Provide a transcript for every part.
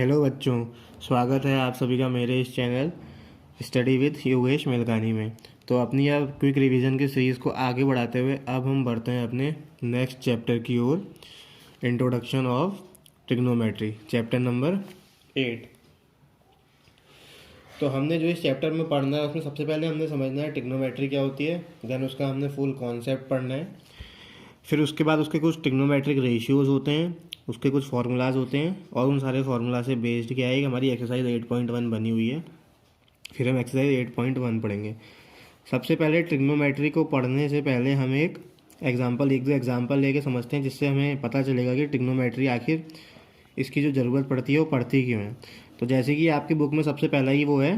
Hello बच्चों, स्वागत है आप सभी का मेरे इस channel study with Yogesh Melkani में। तो अपनी अब क्विक रिवीजन की सीरीज़ को आगे बढ़ाते हुए अब हम बढ़ते हैं अपने नेक्स्ट चैप्टर की ओर, introduction of trigonometry, chapter number 8। तो हमने जो इस चैप्टर में पढ़ना है उसमें सबसे पहले हमने समझना है ट्रिग्नोमेट्री क्या होती है, देन उसका हमने फुल कॉन्सेप्ट पढ़ना है। फिर उसके बाद उसके कुछ ट्रिग्नोमेट्रिक रेशियोज़ होते हैं, उसके कुछ फार्मूलाज होते हैं, और उन सारे फार्मूला से बेस्ड क्या है कि हमारी एक्सरसाइज 8.1 बनी हुई है। फिर हम एक्सरसाइज 8.1 पढ़ेंगे। सबसे पहले ट्रिग्नोमेट्री को पढ़ने से पहले हम एक दो एग्जांपल लेके समझते हैं, जिससे हमें पता चलेगा कि ट्रिग्नोमेट्री आखिर इसकी जो ज़रूरत पड़ती है वो पड़ती क्यों है। तो जैसे कि आपकी बुक में सबसे पहला ही वो है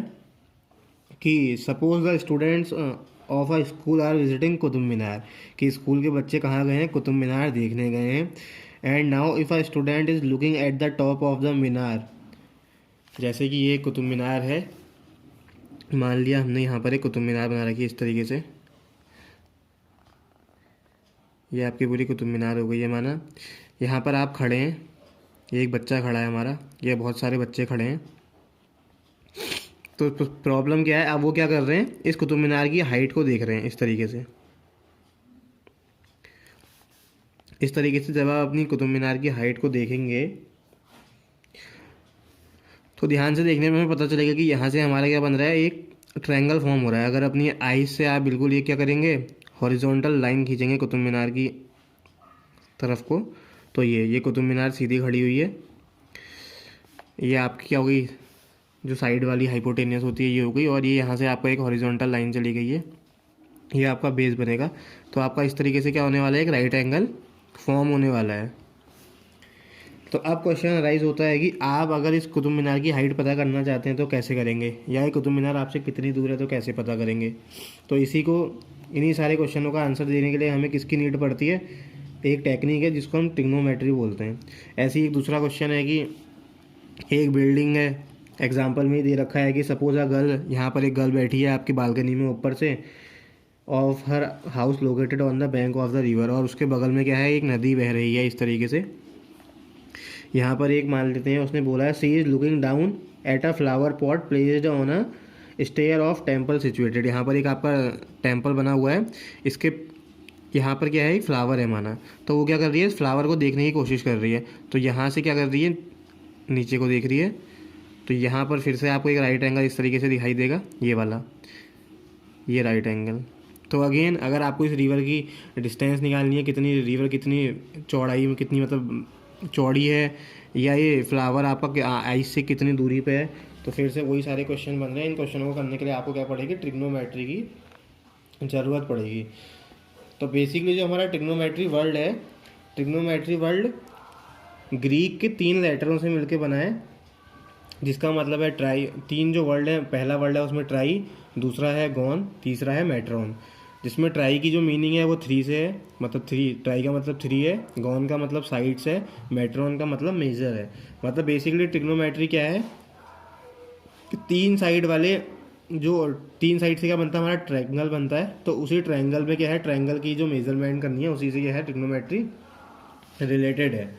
कि suppose the students of a school are visiting Qutub Minar, कि स्कूल के बच्चे कहाँ गए हैं, कुतुब मीनार देखने गए हैं। And now if a student is looking at the top of the Minar, जैसे कि ये कुतुब मीनार है, मान लिया हमने यहाँ पर एक कुतुब मीनार बना रखी है इस तरीके से, ये आपकी पूरी कुतुब मीनार हो गई है माना। यहाँ पर आप खड़े हैं, ये एक बच्चा खड़ा है हमारा, ये बहुत सारे बच्चे खड़े हैं। तो प्रॉब्लम क्या है, अब वो क्या कर रहे हैं, इस कुतुब मीनार की हाइट को देख रहे हैं इस तरीके से। इस तरीके से जब आप अपनी कुतुब मीनार की हाइट को देखेंगे तो ध्यान से देखने में हमें पता चलेगा कि यहाँ से हमारा क्या बन रहा है, एक ट्रायंगल फॉर्म हो रहा है। अगर अपनी आईज से आप बिल्कुल ये क्या करेंगे, हॉरिजॉन्टल लाइन खींचेंगे कुतुब मीनार की तरफ को, तो ये कुतुब मीनार सीधी खड़ी हुई है। ये आपकी क्या हो गई, जो साइड वाली हाइपोटेनियस होती है ये हो गई, और ये यहाँ से आपका एक हॉरिजॉन्टल लाइन चली गई है, ये आपका बेस बनेगा। तो आपका इस तरीके से क्या होने वाला है, एक राइट एंगल फॉर्म होने वाला है। तो अब क्वेश्चन राइज होता है कि आप अगर इस कुतुब मीनार की हाइट पता करना चाहते हैं तो कैसे करेंगे, या ये कुतुब मीनार आपसे कितनी दूर है तो कैसे पता करेंगे। तो इन्हीं सारे क्वेश्चनों का आंसर देने के लिए हमें किसकी नीड पड़ती है, एक टेक्निक है जिसको हम ट्रिग्नोमेट्री बोलते हैं। ऐसे ही एक दूसरा क्वेश्चन है कि एक बिल्डिंग है, एग्जाम्पल में ही दे रखा है कि सपोज अ गर्ल, यहाँ पर एक गर्ल बैठी है आपकी बालकनी में ऊपर से, of her house located on the bank of the river, और उसके बगल में क्या है, एक नदी बह रही है इस तरीके से। यहाँ पर एक मान लेते हैं, उसने बोला है she is looking down at a flower pot placed on a stair of temple situated. यहाँ पर एक आपका टेम्पल बना हुआ है, इसके यहाँ पर क्या है, एक फ्लावर है माना। तो वो क्या कर रही है, इस फ्लावर को देखने की कोशिश कर रही है। तो यहाँ से क्या कर रही है, नीचे को देख रही है। तो यहाँ पर फिर से आपको एक राइट एंगल इस तरीके से दिखाई देगा, ये वाला, ये राइट एंगल। तो अगेन अगर आपको इस रिवर की डिस्टेंस निकालनी है, कितनी रिवर कितनी चौड़ाई में, कितनी मतलब चौड़ी है, या ये फ्लावर आपका आइस से कितनी दूरी पे है, तो फिर से वही सारे क्वेश्चन बन रहे हैं। इन क्वेश्चनों को करने के लिए आपको क्या पड़ेगी, ट्रिग्नोमेट्री की ज़रूरत पड़ेगी। तो बेसिकली जो हमारा ट्रिग्नोमेट्री वर्ल्ड है, ट्रिग्नोमेट्री वर्ल्ड ग्रीक के 3 लेटरों से मिलकर बना है, जिसका मतलब है ट्राई। 3 जो वर्ल्ड है, पहला वर्ल्ड है उसमें ट्राई, दूसरा है गॉन, तीसरा है मेट्रॉन। जिसमें ट्राई की जो मीनिंग है वो 3 से है, मतलब 3, ट्राई का मतलब 3 है, गॉन का मतलब साइड्स है, मेट्रॉन का मतलब मेजर है। मतलब बेसिकली ट्रिग्नोमेट्री क्या है कि 3 साइड वाले, जो 3 साइड से क्या बनता है, हमारा ट्रायंगल बनता है। तो उसी ट्रायंगल में क्या है, ट्रायंगल की जो मेजरमेंट करनी है उसी से क्या है, ट्रिग्नोमेट्री रिलेटेड है।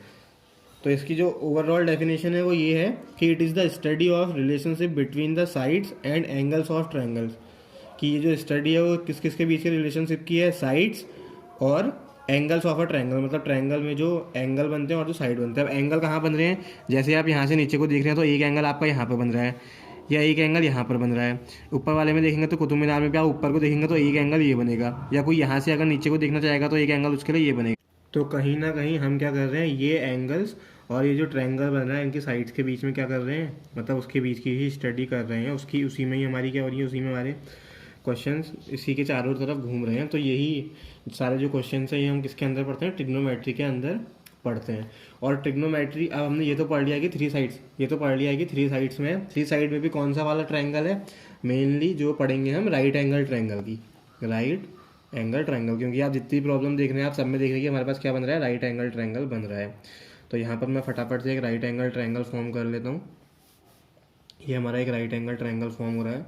तो इसकी जो ओवरऑल डेफिनेशन है वो ये है कि it is the study of relationship between the sides and angles of triangles, कि ये जो स्टडी है वो किस किस के बीच के रिलेशनशिप की है, साइड्स और एंगल्स ऑफ अ ट्रायंगल, मतलब ट्रायंगल में जो एंगल बनते हैं और जो साइड बनते हैं। अब एंगल कहाँ बन रहे हैं, जैसे आप यहाँ से नीचे को देख रहे हैं तो एक एंगल आपका यहाँ पर बन रहा है, या एक एंगल यहाँ पर बन रहा है। ऊपर वाले में देखेंगे तो कुतुब मीनार में भी आप ऊपर को देखेंगे तो एक एंगल ये बनेगा, या कोई यहाँ से अगर नीचे को देखना चाहेगा तो एक एंगल उसके लिए ये बनेगा। तो कहीं ना कहीं हम क्या कर रहे हैं, ये एंगल्स और ये जो ट्रायंगल बन रहा है इनके साइड्स के बीच में क्या कर रहे हैं, मतलब उसके बीच की ही स्टडी कर रहे हैं, उसी में ही हमारी क्या हो रही है, उसी में हमारे क्वेश्चंस इसी के चारों तरफ घूम रहे हैं। तो यही सारे जो क्वेश्चंस हैं ये हम किसके अंदर पढ़ते हैं, ट्रिग्नोमेट्री के अंदर पढ़ते हैं। और ट्रिग्नोमेट्री, अब हमने ये तो पढ़ लिया कि 3 साइड्स, ये तो पढ़ लिया है कि 3 साइड्स में, 3 साइड में भी कौन सा वाला ट्रायंगल है, मेनली जो पढ़ेंगे हम राइट एंगल ट्रायंगल की, राइट एंगल ट्रायंगल। क्योंकि आप जितनी प्रॉब्लम देख रहे हैं आप सब में देख रहे हैं कि हमारे पास क्या बन रहा है, राइट एंगल ट्रायंगल बन रहा है। तो यहाँ पर मैं फटाफट से एक राइट एंगल ट्रायंगल फॉर्म कर लेता हूँ। ये हमारा एक राइट एंगल ट्रायंगल फॉर्म हो रहा है,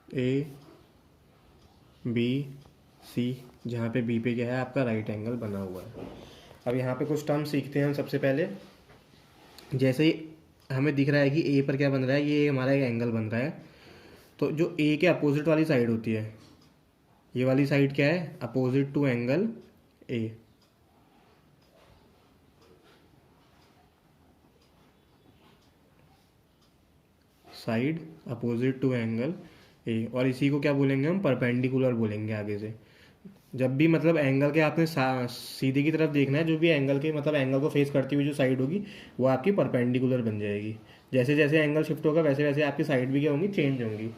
ए बी सी, जहाँ पे बी पे क्या है, आपका राइट एंगल बना हुआ है। अब यहाँ पे कुछ टर्म सीखते हैं हम सबसे पहले। जैसे ही हमें दिख रहा है कि ए पर क्या बन रहा है, ये हमारा एक एंगल बन रहा है। तो जो ए के अपोजिट वाली साइड होती है, ये वाली साइड क्या है, opposite to angle A. Side opposite to angle A, और इसी को क्या बोलेंगे हम, परपेंडिकुलर बोलेंगे आगे से। जब भी मतलब एंगल के आपने सीधे की तरफ देखना है, जो भी एंगल के मतलब एंगल को फेस करती हुई जो साइड होगी वो आपकी परपेंडिकुलर बन जाएगी। जैसे जैसे एंगल शिफ्ट होगा वैसे वैसे आपकी साइड भी क्या होंगी, चेंज होंगी।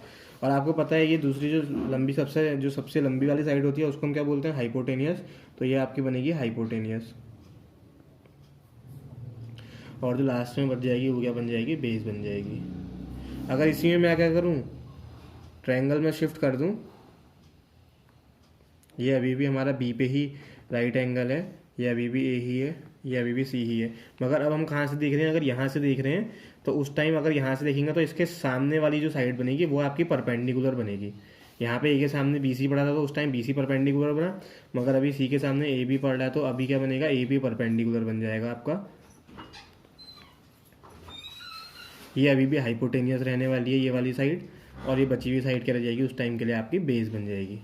और आपको पता है ये दूसरी जो सबसे लंबी वाली साइड होती है उसको हम क्या बोलते हैं, हाइपोटेनियस। तो ये आपकी बनेगी हाइपोटेनियस। और जो लास्ट में बच जाएगी वो क्या बन जाएगी, बेस बन जाएगी। अगर इसी में मैं क्या करूँ, ट्रायंगल में शिफ्ट कर दूँ, ये अभी भी हमारा बी पे ही राइट एंगल है, ये अभी भी ए ही है, ये अभी भी सी ही है। मगर अब हम कहाँ से देख रहे हैं, अगर यहाँ से देख रहे हैं तो उस टाइम अगर यहाँ से देखेंगे तो इसके सामने वाली जो साइड बनेगी वो आपकी परपेंडिकुलर बनेगी। यहाँ पे ए के सामने बी सी पड़ा था तो उस टाइम बी सी परपेंडिकुलर बना, मगर अभी सी के सामने ए बी पड़ रहा है तो अभी क्या बनेगा, ए बी परपेंडिकुलर बन जाएगा आपका। ये अभी भी हाइपोटेनियस रहने वाली है ये वाली साइड, और ये बची हुई साइड क्या रह जाएगी, उस टाइम के लिए आपकी बेस बन जाएगी।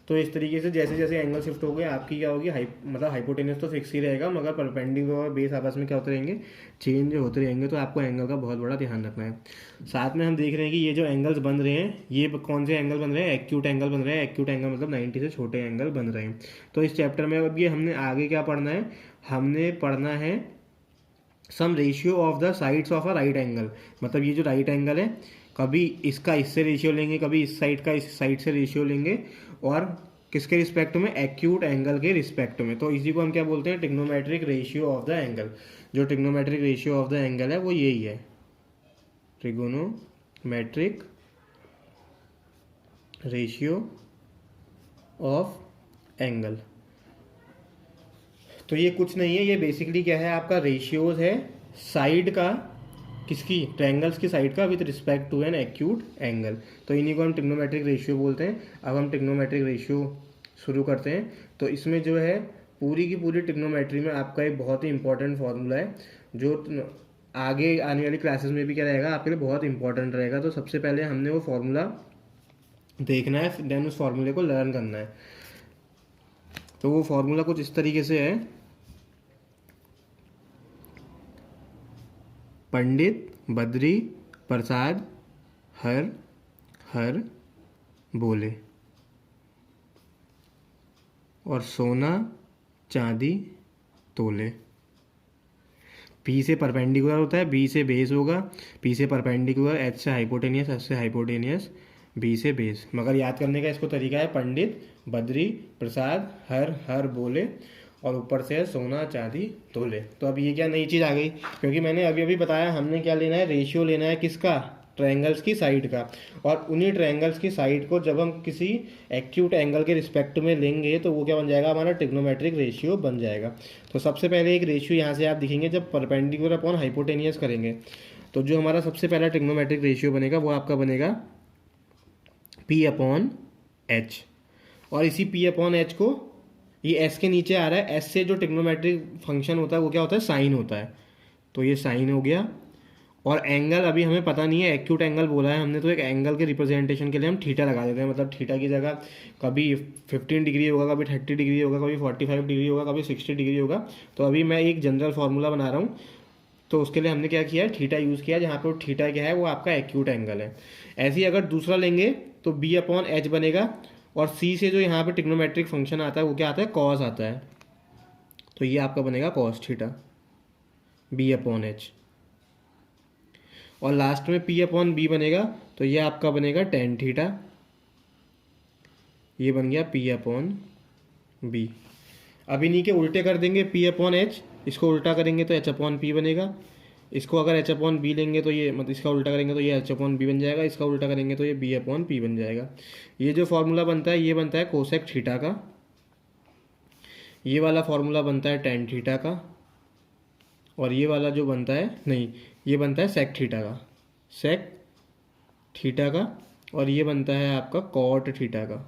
तो इस तरीके से जैसे जैसे एंगल शिफ्ट हो गए आपकी क्या होगी, मतलब हाइपोटेनस तो फिक्स ही रहेगा, मगर परपेंडिकुलर और बेस आपस में क्या होते रहेंगे, चेंज होते रहेंगे। तो आपको एंगल का बहुत बड़ा ध्यान रखना है। साथ में हम देख रहे हैं कि ये जो एंगल्स बन रहे हैं ये कौन से एंगल बन रहे हैं, एक्यूट एंगल बन रहे हैं। एक्यूट एंगल मतलब 90 से छोटे एंगल बन रहे हैं। तो इस चैप्टर में अब ये हमने आगे क्या पढ़ना है, हमने पढ़ना है some ratio of the sides of a right angle. मतलब ये जो राइट एंगल है, कभी इसका इससे रेशियो लेंगे, कभी इस साइड का इस साइड से रेशियो लेंगे, और किसके रिस्पेक्ट में, एक्यूट एंगल के रिस्पेक्ट में। तो इसी को हम क्या बोलते हैं, trigonometric ratio of the angle. जो trigonometric ratio of the angle है वो यही है, ट्रिग्नोमेट्रिक रेशियो ऑफ एंगल। तो ये कुछ नहीं है, ये बेसिकली क्या है, आपका रेशियोज है साइड का, किसकी, ट्रायंगल्स की साइड का with respect to an acute angle. तो इन्हीं को हम ट्रिग्नोमेट्रिक रेशियो बोलते हैं। अब हम ट्रिग्नोमेट्रिक रेशियो शुरू करते हैं। तो इसमें जो है पूरी की पूरी ट्रिग्नोमेट्री में आपका एक बहुत ही इंपॉर्टेंट फार्मूला है, जो आगे आने वाली क्लासेस में भी क्या रहेगा, आपके लिए बहुत इंपॉर्टेंट रहेगा। तो सबसे पहले हमने वो फार्मूला देखना है, देन उस फार्मूले को लर्न करना है। तो वो फार्मूला कुछ इस तरीके से है, पंडित, बद्री, प्रसाद, हर हर बोले, और सोना चांदी तोले। पी से परपेंडिकुलर होता है, बी से बेस होगा, पी से परपेंडिकुलर, एच से हाइपोटेनियस, एच से हाइपोटेनियस, बी से बेस। मगर याद करने का इसको तरीका है, पंडित, बद्री, प्रसाद, हर हर बोले, और ऊपर से है सोना चांदी तोले। तो अब ये क्या नई चीज़ आ गई, क्योंकि मैंने अभी अभी बताया हमने क्या लेना है, रेशियो लेना है किसका, ट्रायंगल्स की साइड का। और उन्हीं ट्रायंगल्स की साइड को जब हम किसी एक्यूट एंगल के रिस्पेक्ट में लेंगे तो वो क्या बन जाएगा, हमारा ट्रिग्नोमेट्रिक रेशियो बन जाएगा। तो सबसे पहले एक रेशियो यहाँ से आप दिखेंगे, जब परपेंडिकुलर अपॉन हाइपोटेनियस करेंगे तो जो हमारा सबसे पहला ट्रिग्नोमेट्रिक रेशियो बनेगा वो आपका बनेगा पी अपॉन एच। और इसी पी अपॉन एच को, ये एस के नीचे आ रहा है, एस से जो ट्रिग्नोमेट्रिक फंक्शन होता है वो क्या होता है, साइन होता है। तो ये साइन हो गया। और एंगल अभी हमें पता नहीं है, एक्यूट एंगल बोला है हमने, तो एक एंगल के रिप्रेजेंटेशन के लिए हम थीटा लगा देते हैं। मतलब थीटा की जगह कभी 15 डिग्री होगा, कभी 30 डिग्री होगा, कभी 45 डिग्री होगा, कभी 60 डिग्री होगा। तो अभी मैं एक जनरल फार्मूला बना रहा हूँ, तो उसके लिए हमने क्या किया है, थीटा यूज़ किया, जहाँ पे थीटा क्या है, वो आपका एक्यूट एंगल है। ऐसे ही अगर दूसरा लेंगे तो बी अपॉन एच बनेगा, और सी से जो यहाँ पे ट्रिग्नोमेट्रिक फंक्शन आता है वो क्या आता है, कॉस आता है। तो ये आपका बनेगा cos theta, B upon H. और लास्ट में पी अपॉन बी बनेगा, तो ये आपका बनेगा टेन थीटा। ये बन गया पी अपॉन बी। अब इन्हीं के उल्टे कर देंगे, पी अपॉन एच, इसको उल्टा करेंगे तो एच अपॉन पी बनेगा। इसको अगर एच अपॉन बी लेंगे तो ये, मतलब इसका उल्टा करेंगे तो ये एच अपॉन बी बन जाएगा, इसका उल्टा करेंगे तो ये बी अपॉन पी बन जाएगा। ये जो फार्मूला बनता है ये बनता है कोसेक थीटा का, ये वाला फार्मूला बनता है टेन थीटा का, और ये वाला जो बनता है, नहीं, ये बनता है सेक थीटा का, सेक थीटा का, और ये बनता है आपका कॉट थीटा का।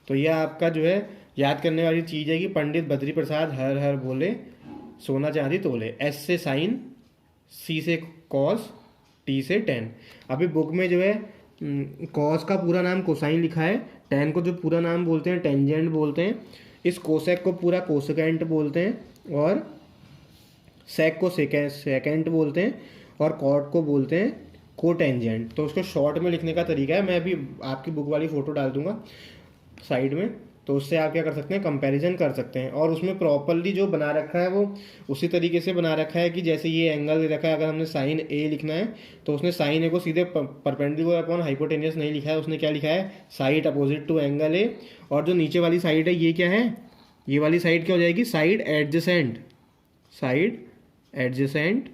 तो ये आपका जो है याद करने वाली चीज़ है कि पंडित बद्री प्रसाद हर हर बोले, सोना चांदी तोले। एस से साइन, सी से कॉस, टी से टेन। अभी बुक में जो है कॉस का पूरा नाम कोसाइन लिखा है, टेन को जो पूरा नाम बोलते हैं टेंजेंट बोलते हैं, इस कोसेक को पूरा कोसेकेंट बोलते हैं, और सेक को सेकेंट बोलते हैं, और कॉट को बोलते हैं कोटेंजेंट। तो उसको शॉर्ट में लिखने का तरीका है, मैं अभी आपकी बुक वाली फ़ोटो डाल दूंगा साइड में, तो उससे आप क्या कर सकते हैं, कंपैरिजन कर सकते हैं। और उसमें प्रॉपरली जो बना रखा है वो उसी तरीके से बना रखा है कि जैसे ये एंगल दे रखा है, अगर हमने साइन ए लिखना है तो उसने साइन ए को सीधे परपेंडिकुलर अपॉन हाइपोटेनियस नहीं लिखा है, उसने क्या लिखा है, side opposite to angle A. और जो नीचे वाली साइड है ये क्या है, ये वाली साइड क्या हो जाएगी, side adjacent, side adjacent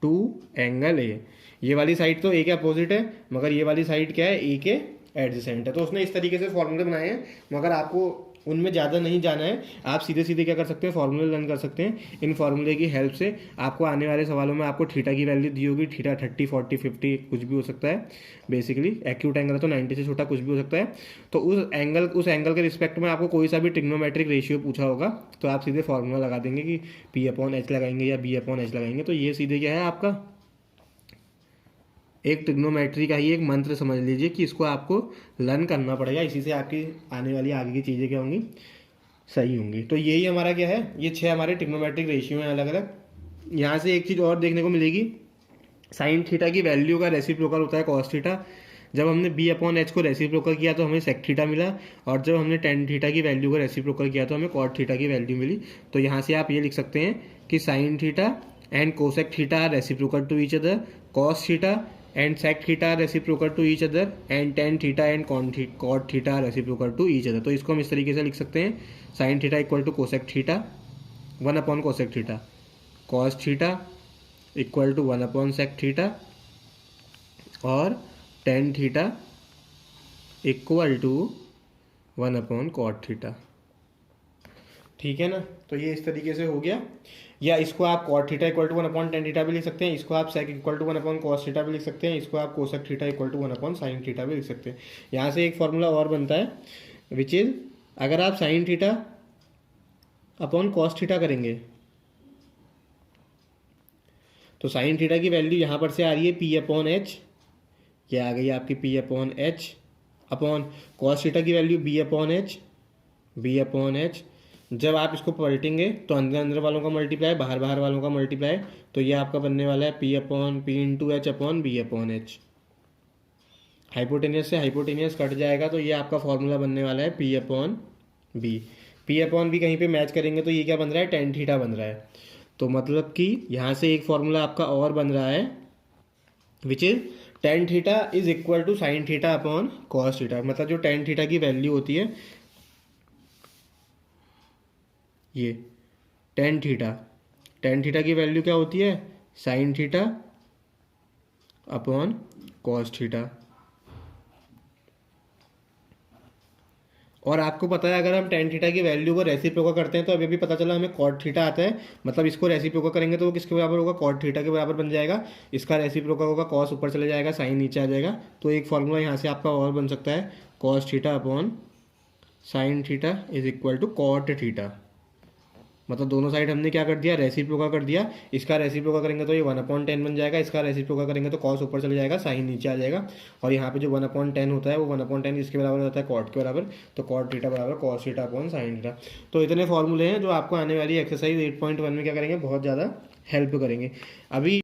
to angle A. ये वाली साइड तो ए के अपोजिट है, मगर ये वाली साइड क्या है, ए के एडजेसेंट है। तो उसने इस तरीके से फॉर्मूले बनाए हैं, मगर आपको उनमें ज़्यादा नहीं जाना है, आप सीधे सीधे क्या कर सकते हैं, फॉर्मूले लर्न कर सकते हैं। इन फॉर्मूले की हेल्प से आपको आने वाले सवालों में आपको थीटा की वैल्यू दी होगी, थीटा 30, 40, 50 कुछ भी हो सकता है, बेसिकली एक्यूट एंगल है तो 90 से छोटा कुछ भी हो सकता है। तो उस एंगल के रिस्पेक्ट में आपको कोई सा भी ट्रिग्नोमेट्रिक रेशियो पूछा होगा तो आप सीधे फॉर्मूला लगा देंगे कि पी अपॉन एच लगाएंगे या बी अपॉन एच लगाएंगे। तो ये सीधे क्या है, आपका एक ट्रिग्नोमेट्री का ही एक मंत्र समझ लीजिए कि इसको आपको लर्न करना पड़ेगा, इसी से आपकी आने वाली आगे की चीज़ें क्या होंगी, सही होंगी। तो यही हमारा क्या है, ये 6 हमारे ट्रिग्नोमेट्रिक रेशियो हैं अलग अलग। यहाँ से एक चीज़ और देखने को मिलेगी, साइन थीटा की वैल्यू का रेसिप्रोकल होता है कॉस थीटा। जब हमने बी अपॉन एच को रेसिप्रोकल किया तो हमें सेक थीटा मिला, और जब हमने टेन थीटा की वैल्यू को रेसिप्रोकल किया तो हमें कॉट थीटा की वैल्यू मिली। तो यहाँ से आप ये लिख सकते हैं कि sine theta and cosec theta are reciprocal to each other, cos theta and sec theta are reciprocal to each other, and tan theta and cot theta are reciprocal to each other। तो इसको हम इस तरीके से लिख सकते हैं, sin theta equal to cosec theta 1 upon cosec theta, cos theta equal to 1 upon sec theta, और tan theta equal to 1 upon cot theta. ठीक है ना, तो ये इस तरीके से हो गया। या इसको आप cot theta equal to 1 upon tan theta भी लिख सकते हैं, इसको आप sec equal to 1 upon cos theta भी लिख सकते हैं, इसको आप cosec theta equal to 1 upon sine theta भी लिख सकते हैं। यहाँ से एक फॉर्मूला और बनता है विच इज, अगर आप sign theta upon cos theta करेंगे तो साइन थीटा की वैल्यू यहाँ पर से आ रही है पी अपॉन एच, ये आ गई आपकी P upon H, upon cos theta की value B upon H, B upon H. जब आप इसको पलटेंगे तो अंदर अंदर वालों का मल्टीप्लाई, बाहर बाहर वालों का मल्टीप्लाई, तो ये आपका बनने वाला है P upon P into H upon B upon H. Hypotenuse से हाइपोटेनियस कट जाएगा तो ये आपका फॉर्मूला बनने वाला है P upon B. P upon B कहीं पे मैच करेंगे तो ये क्या बन रहा है, टेन थीटा बन रहा है। तो मतलब कि यहाँ से एक फॉर्मूला आपका और बन रहा है which is tan theta is equal to sine theta upon cos theta. मतलब जो टेन थीटा की वैल्यू होती है, ये टेन थीटा की वैल्यू क्या होती है, sign theta upon cos theta. और आपको पता है अगर हम टेन थीटा की वैल्यू को रेसिप्रोकल करते हैं तो अभी भी पता चला हमें कॉट थीटा आता है, मतलब इसको रेसिप्रोकल करेंगे तो वो किसके बराबर होगा, कॉट थीटा के बराबर बन जाएगा। इसका रेसिप्रोकल होगा, कॉस ऊपर चले जाएगा, साइन नीचे आ जाएगा। तो एक फॉर्मूला यहाँ से आपका और बन सकता है, cos theta upon sine theta is equal to cot theta. मतलब दोनों साइड हमने क्या कर दिया, रेसिप्रोकल कर दिया। इसका रेसिप्रोकल करेंगे तो ये 1/10 बन जाएगा, इसका रेसिप्रोकल करेंगे तो कॉस ऊपर चले जाएगा, साइन नीचे आ जाएगा। और यहाँ पे जो 1/10 होता है वो 1/10 इसके बराबर होता है कॉट के बराबर। तो कॉट थीटा बराबर cos theta upon sine theta. तो इतने फॉर्मूले हैं जो आपको आने वाली एक्सरसाइज 8.1 में क्या करेंगे, बहुत ज़्यादा हेल्प करेंगे। अभी